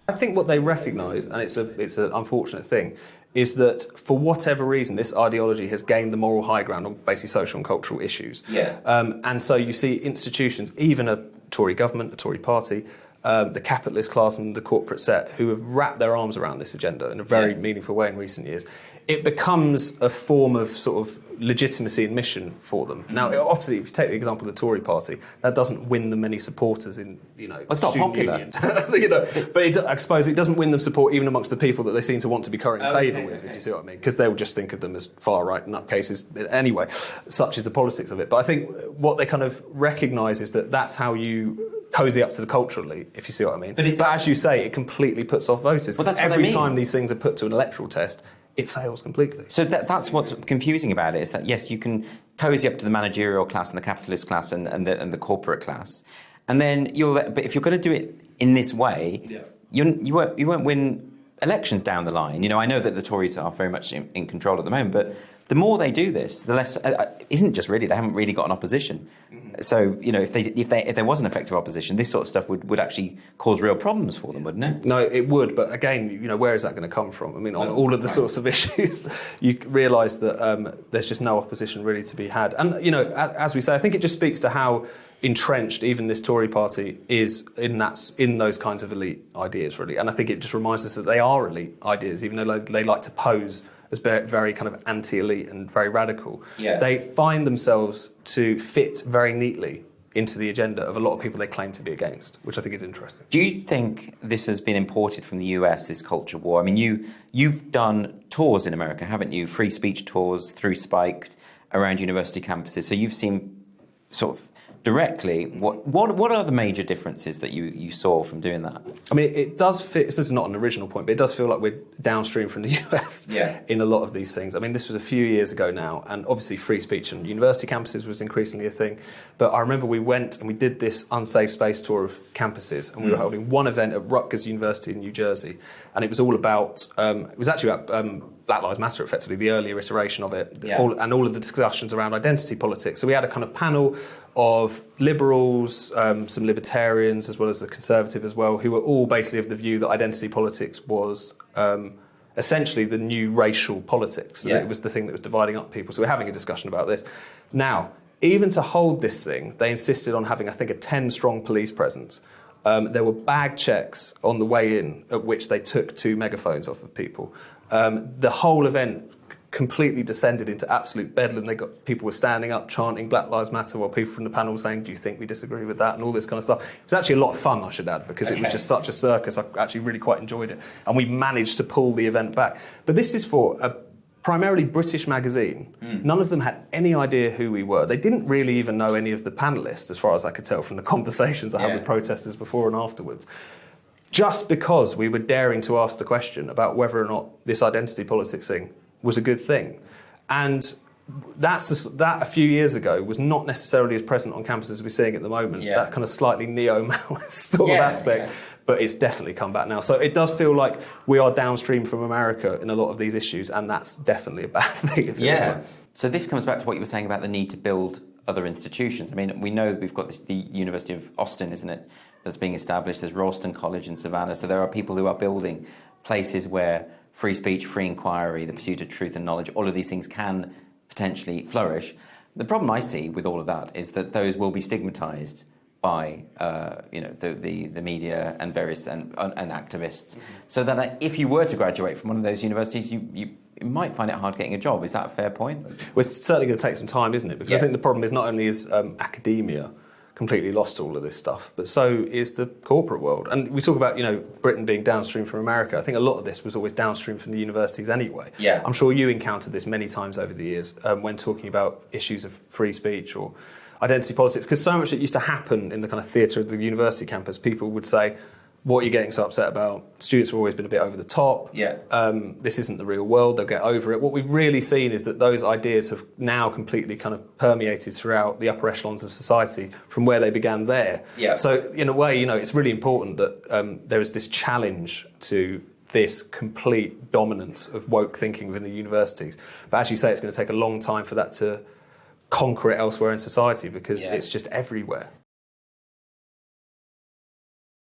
I think what they recognise, and it's an unfortunate thing, is that for whatever reason, this ideology has gained the moral high ground on basically social and cultural issues. Yeah. And so you see institutions, even a Tory government, a Tory party, the capitalist class and the corporate set, who have wrapped their arms around this agenda in a very meaningful way in recent years. It becomes a form of sort of legitimacy and mission for them. Now, obviously, if you take the example of the Tory party, that doesn't win them many supporters in, it's not popular. Unions. But I suppose it doesn't win them support even amongst the people that they seem to want to be currently in favour with, if you see what I mean, because they'll just think of them as far-right nutcases anyway. Such is the politics of it. But I think what they kind of recognise is that that's how you cozy up to the cultural elite, if you see what I mean. But as you say, it completely puts off voters. Well, that's every time these things are put to an electoral test, it fails completely. So that's what's confusing about it, is that, yes, you can cozy up to the managerial class and the capitalist class and the corporate class. And then but if you're going to do it in this way, you won't win elections down the line. I know that the Tories are very much in control at the moment, but the more they do this, the less isn't just really they haven't really got an opposition. So if there was an effective opposition, this sort of stuff would actually cause real problems for them, wouldn't it? No, it would. But again, where is that going to come from? I mean, on all of the sorts of issues, you realise that there's just no opposition really to be had. And as we say, I think it just speaks to how entrenched even this Tory party is in those kinds of elite ideas, really. And I think it just reminds us that they are elite ideas, even though they like to pose as very kind of anti-elite and very radical. Yeah. They find themselves to fit very neatly into the agenda of a lot of people they claim to be against, which I think is interesting. Do you think this has been imported from the US, this culture war? I mean, you've done tours in America, haven't you? Free speech tours through Spiked around university campuses. So you've seen sort of directly, what are the major differences that you saw from doing that? I mean, it does fit, this is not an original point, but it does feel like we're downstream from the US in a lot of these things. I mean, this was a few years ago now, and obviously free speech on university campuses was increasingly a thing. But I remember we went and we did this unsafe space tour of campuses, and we were holding one event at Rutgers University in New Jersey, and it was all about, it was actually about Black Lives Matter, effectively, the earlier iteration of it, and all of the discussions around identity politics. So we had a kind of panel of liberals, some libertarians, as well as the conservative as well, who were all basically of the view that identity politics was essentially the new racial politics. It was the thing that was dividing up people. So we're having a discussion about this. Now, even to hold this thing, they insisted on having, I think, a 10-strong police presence. There were bag checks on the way in, at which they took 2 megaphones off of people. The whole event completely descended into absolute bedlam. People were standing up chanting Black Lives Matter, while people from the panel were saying, do you think we disagree with that, and all this kind of stuff. It was actually a lot of fun, I should add, because it was just such a circus. I actually really quite enjoyed it, and we managed to pull the event back. But this is for a primarily British magazine. None of them had any idea who we were. They didn't really even know any of the panellists, as far as I could tell from the conversations I had with protesters before and afterwards. Just because we were daring to ask the question about whether or not this identity politics thing was a good thing. And that a few years ago was not necessarily as present on campuses as we're seeing at the moment, that kind of slightly neo-Maoist sort of aspect, but it's definitely come back now. So it does feel like we are downstream from America in a lot of these issues, and that's definitely a bad thing. It feels like. So this comes back to what you were saying about the need to build other institutions. I mean, we know we've got the University of Austin, isn't it, that's being established. There's Ralston College in Savannah. So there are people who are building places where free speech, free inquiry, the pursuit of truth and knowledge, all of these things can potentially flourish. The problem I see with all of that is that those will be stigmatised by the media and various and activists. So that if you were to graduate from one of those universities, you might find it hard getting a job. Is that a fair point? Well, it's certainly going to take some time, isn't it? Because I think the problem is not only is academia completely lost all of this stuff, but so is the corporate world. And we talk about, Britain being downstream from America. I think a lot of this was always downstream from the universities anyway. I'm sure you encountered this many times over the years when talking about issues of free speech or identity politics, because so much that used to happen in the kind of theatre of the university campus. People would say, what are you getting so upset about? Students have always been a bit over the top. This isn't the real world. They'll get over it. What we've really seen is that those ideas have now completely kind of permeated throughout the upper echelons of society from where they began there. So in a way, it's really important that there is this challenge to this complete dominance of woke thinking within the universities. But as you say, it's going to take a long time for that to conquer it elsewhere in society, because it's just everywhere.